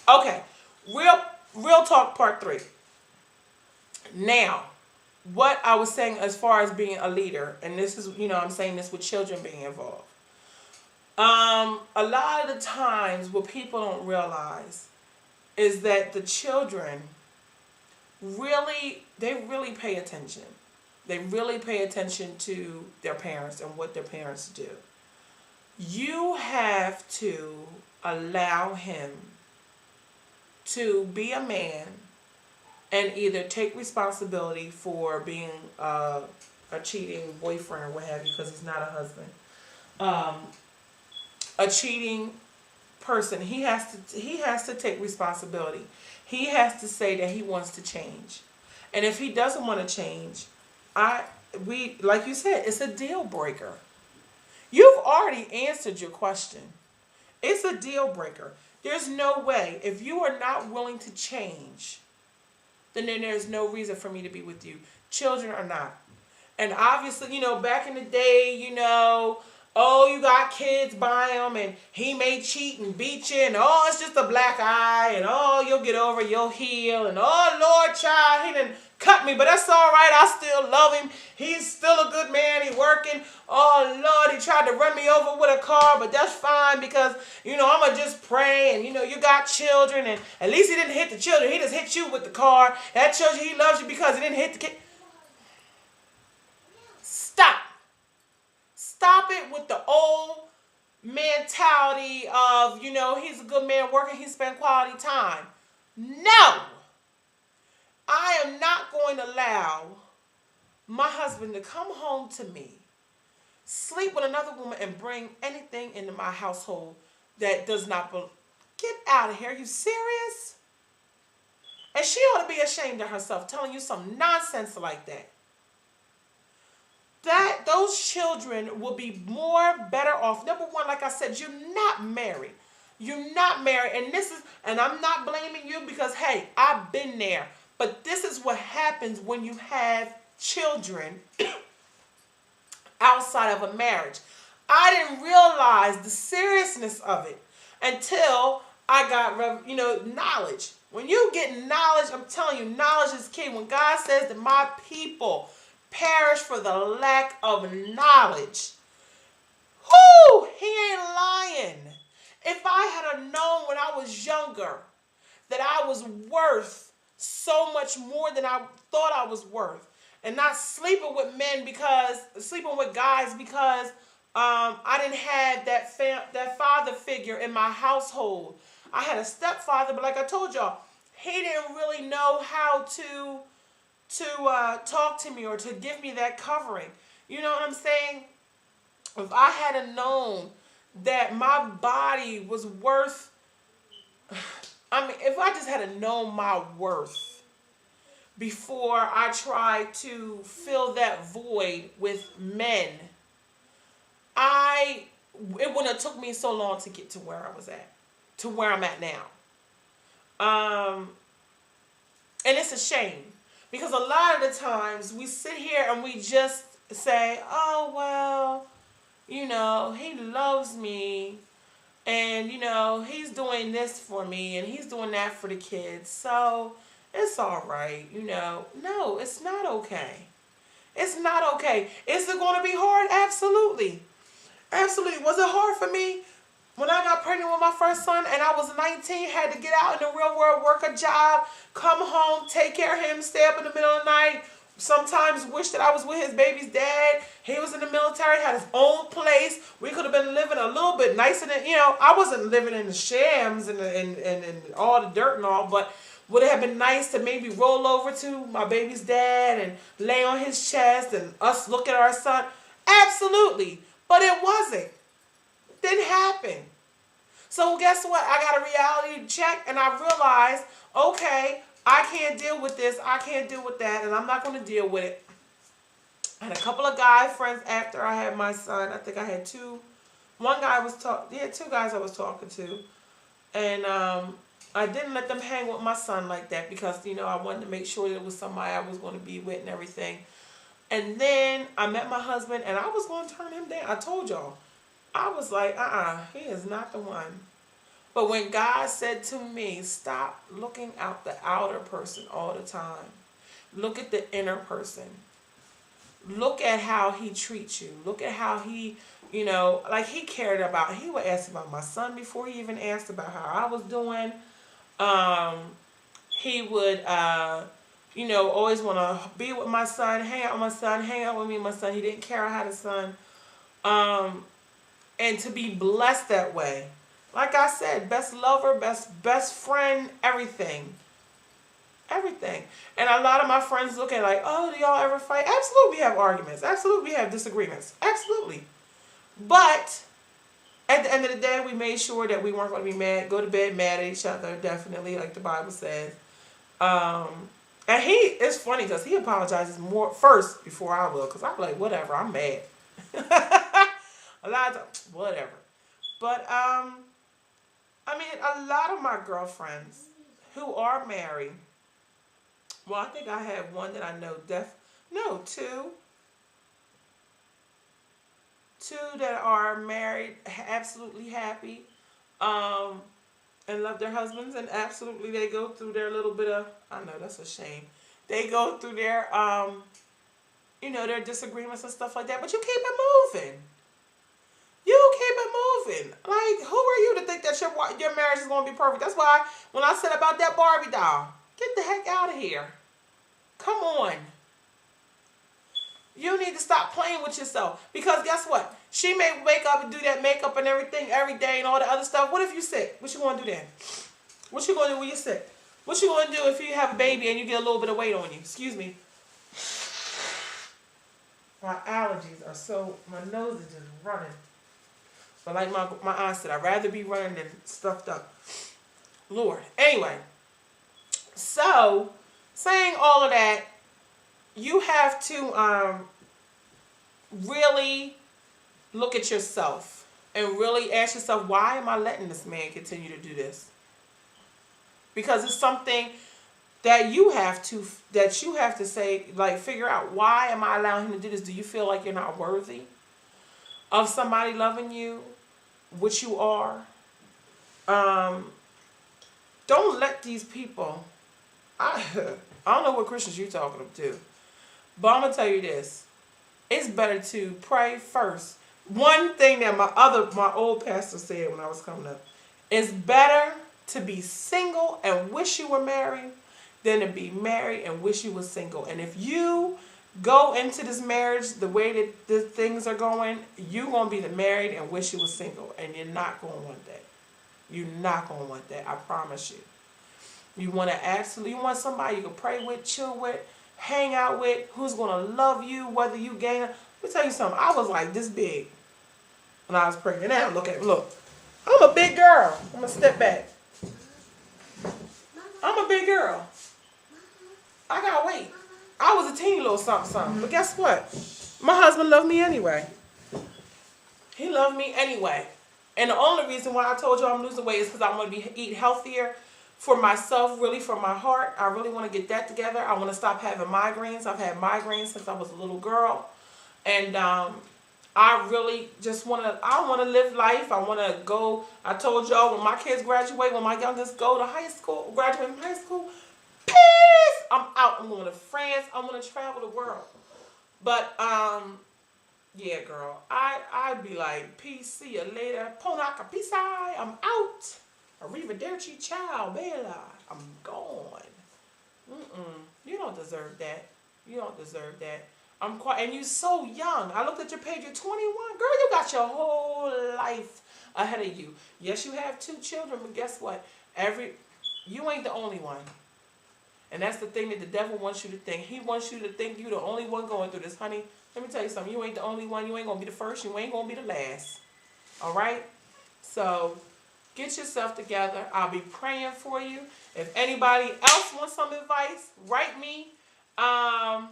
Okay, real talk part three. Now, what I was saying as far as being a leader, and this is, I'm saying this with children being involved. A lot of the times what people don't realize is that the children they really pay attention. They really pay attention to their parents and what their parents do. You have to allow him to be a man and either take responsibility for being a cheating boyfriend or what have you, because he's not a husband. Um, a cheating person, he has to take responsibility. He has to say that he wants to change, and if he doesn't want to change, I we like you said, it's a deal breaker. You've already answered your question. It's a deal breaker. There's no way, if you are not willing to change, then there's no reason for me to be with you. Children are not. And obviously, back in the day, oh, you got kids by him and he may cheat and beat you, and oh, it's just a black eye, and oh, you'll get over it, you'll heal, and oh, Lord, child, he didn't cut me, but that's all right, I still love him. He's still a good man, he's working. Oh, Lord, he tried to run me over with a car, but that's fine because, I'm going to just pray, and, you got children, and at least he didn't hit the children. He just hit you with the car. That shows you he loves you because he didn't hit the kid. Stop. Stop it with the old mentality of, he's a good man working, he spent quality time. No, I am not going to allow my husband to come home to me, sleep with another woman, and bring anything into my household that does not belong. Get out of here. Are you serious? And she ought to be ashamed of herself telling you some nonsense like that. Those children will be better off. Number one, like I said, you're not married. You're not married. And I'm not blaming you because, hey, I've been there. But this is what happens when you have children outside of a marriage. I didn't realize the seriousness of it until I got, knowledge. When you get knowledge, I'm telling you, knowledge is key. When God says that my people perish for the lack of knowledge, whoo, he ain't lying. If I had known when I was younger that I was worth so much more than I thought I was worth, and not sleeping with guys because I didn't have that father figure in my household. I had a stepfather, but like I told y'all, he didn't really know how to talk to me or to give me that covering. You know what I'm saying? If I had known that my body was worth, if I just had known my worth before I tried to fill that void with men, it wouldn't have took me so long to get to where I was at, to where I'm at now. And it's a shame because a lot of the times we sit here and we just say, oh, well, he loves me and, he's doing this for me and he's doing that for the kids. So it's all right. No, it's not okay. It's not okay. Is it going to be hard? Absolutely. Absolutely. Was it hard for me when I got pregnant with my first son and I was 19, had to get out in the real world, work a job, come home, take care of him, stay up in the middle of the night, sometimes wish that I was with his baby's dad. He was in the military, had his own place. We could have been living a little bit nicer than, I wasn't living in the shams and all the dirt and all, but would it have been nice to maybe roll over to my baby's dad and lay on his chest and us look at our son? Absolutely. But it wasn't. It didn't happen. So guess what? I got a reality check and I realized, okay, I can't deal with this. I can't deal with that. And I'm not going to deal with it. I had a couple of guy friends after I had my son. I think I had two. One guy was talking. Yeah, two guys I was talking to. And I didn't let them hang with my son like that because, I wanted to make sure that it was somebody I was going to be with and everything. And then I met my husband and I was going to turn him down. I told y'all. I was like, he is not the one. But when God said to me, stop looking out the outer person all the time. Look at the inner person. Look at how he treats you. Look at how he, like he cared about, he would ask about my son before he even asked about how I was doing. Um, he would, always want to be with my son, hang out with my son, hang out with me and my son. He didn't care I had a son. And to be blessed that way. Like I said, best lover, best friend, everything. Everything. And a lot of my friends look at like, oh, do y'all ever fight? Absolutely we have arguments. Absolutely we have disagreements. Absolutely. But at the end of the day, we made sure that we weren't going to be mad, go to bed mad at each other, definitely, like the Bible says. And it's funny because he apologizes more first before I will, because I'm like, whatever, I'm mad. A lot of times, whatever. But, a lot of my girlfriends who are married, well, I think I have one that I know, two. Two that are married, absolutely happy, and love their husbands, and absolutely they go through their little bit of, I know that's a shame, they go through their, their disagreements and stuff like that, but you keep it moving. You keep it moving. Like, who are you to think that your marriage is going to be perfect? That's why when I said about that Barbie doll, get the heck out of here. Come on. You need to stop playing with yourself. Because guess what? She may wake up and do that makeup and everything every day and all the other stuff. What if you're sick? What you going to do then? What you going to do when you're sick? What you going to do if you have a baby and you get a little bit of weight on you? Excuse me. My allergies are so, my nose is just running. But like my aunt said, I'd rather be running than stuffed up. Lord. Anyway. So, saying all of that, you have to really look at yourself and really ask yourself, why am I letting this man continue to do this? Because it's something that you have to say, like, figure out, why am I allowing him to do this? Do you feel like you're not worthy of somebody loving you, which you are? Don't let these people, I don't know what Christians you're talking to, but I'm going to tell you this. It's better to pray first. One thing that my old pastor said when I was coming up, it's better to be single and wish you were married than to be married and wish you were single. And if you go into this marriage the way that the things are going, you're going to be the married and wish you were single. And you're not going to want that. You're not going to want that. I promise you. You want somebody you can pray with, chill with, hang out with, who's going to love you, whether you gain. Let me tell you something. I was like this big when I was pregnant. Now look at me. Look. I'm a big girl. I'm going to step back. I'm a big girl. I got weight. I was a teeny little something. But guess what? My husband loved me anyway. He loved me anyway. And the only reason why I told you I'm losing weight is because I want to eat healthier for myself, really for my heart. I really want to get that together. I want to stop having migraines. I've had migraines since I was a little girl. And I really just want to live life. I want to go. I told y'all when my kids graduate, when my youngest go to high school, graduate from high school, peace! I'm out. I'm going to France. I want to travel the world. But, yeah, girl. I'd be like, peace, see you later. Ponaka, peace, I'm out. Arrivederci, ciao, bella. I'm gone. You don't deserve that. You don't deserve that. And you're so young. I looked at your page. You're 21. Girl, you got your whole life ahead of you. Yes, you have 2 children, but guess what? You ain't the only one. And that's the thing that the devil wants you to think. He wants you to think you're the only one going through this. Honey, let me tell you something. You ain't the only one. You ain't going to be the first. You ain't going to be the last. All right? So, get yourself together. I'll be praying for you. If anybody else wants some advice, write me. And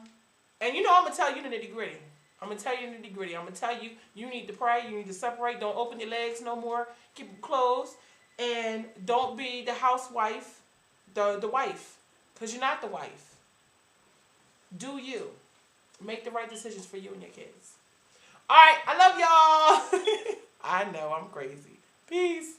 I'm going to tell you the nitty gritty. I'm going to tell you the nitty gritty. I'm going to tell you, you need to pray. You need to separate. Don't open your legs no more. Keep them closed. And don't be the housewife, the wife. Because you're not the wife. Do you. Make the right decisions for you and your kids. All right. I love y'all. I know I'm crazy. Peace.